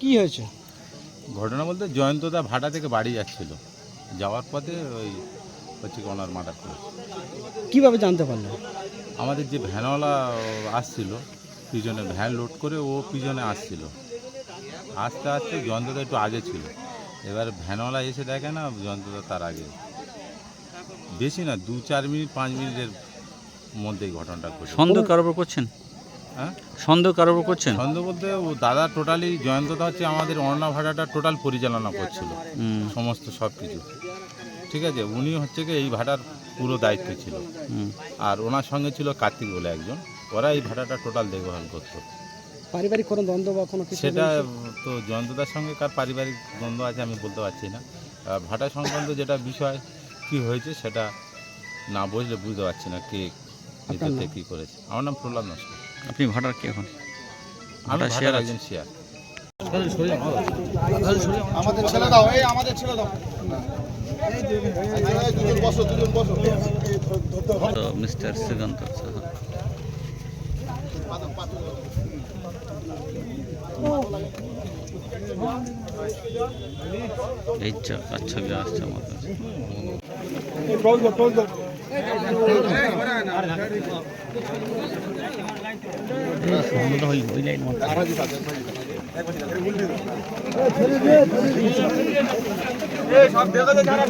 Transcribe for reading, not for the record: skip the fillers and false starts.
কি হয়েছে? ঘটনা বলতে জয়ন্তদা ভাটা থেকে বাড়ি যাচ্ছিল, যাওয়ার পথে ওই হচ্ছে ওনার মার্ডার করেছে। কিভাবে জানতে পারলেন? আমাদের যে ভ্যানওয়ালা আসছিল, পিছনে ভ্যান লোড করে ও পিছনে আসছিল, আস্তে আস্তে জয়ন্তদা একটু আগে ছিল। এবার ভ্যানওয়ালা এসে দেখে না জয়ন্তদা তার আগে, বেশি না 2-4 মিনিট 5 মিনিটের মধ্যেই ঘটনাটা ঘটে। সন্দেহ কারোর উপর করছেন? হ্যাঁ, সন্দেহ কারোর উপর করছেন? সন্দেহ বলতে ও দাদা টোটালি জয়ন্তদা হচ্ছে আমাদের অন্না ভাটাটা টোটাল পরিচালনা করছিল, সমস্ত সব কিছু, ঠিক আছে। উনি হচ্ছে কি এই ভাটার পুরো দায়িত্ব ছিল, আর ওনার সঙ্গে ছিল কার্তিক বলে একজন, ওরা এই ভাটাটা টোটাল দেখভাল করতো। পারিবারিক কোনো দ্বন্দ্ব বা কোনো কিছু? সেটা তো জয়ন্তদার সঙ্গে কার পারিবারিক দ্বন্দ্ব আছে আমি বলতে পারছি না। ভাটা সংক্রান্ত যেটা বিষয় কি হয়েছে সেটা না বুঝলে বুঝতে পারছি না কে এটাতে কী করেছে। আমার নাম প্রহ্লাদ নস্কর। আপনি ভাটার কে এখন? আমি ভাটার ভাটার শেয়ার একজন শেয়ার। আমাদের ছেলে দাও, এই আমাদের ছেলে দাও। দুজন বসো, দুজন বসো। তো মিস্টার শ্রীকান্ত সাহা। এই ছবি আসছে আমার কাছে। সব দেখো যারা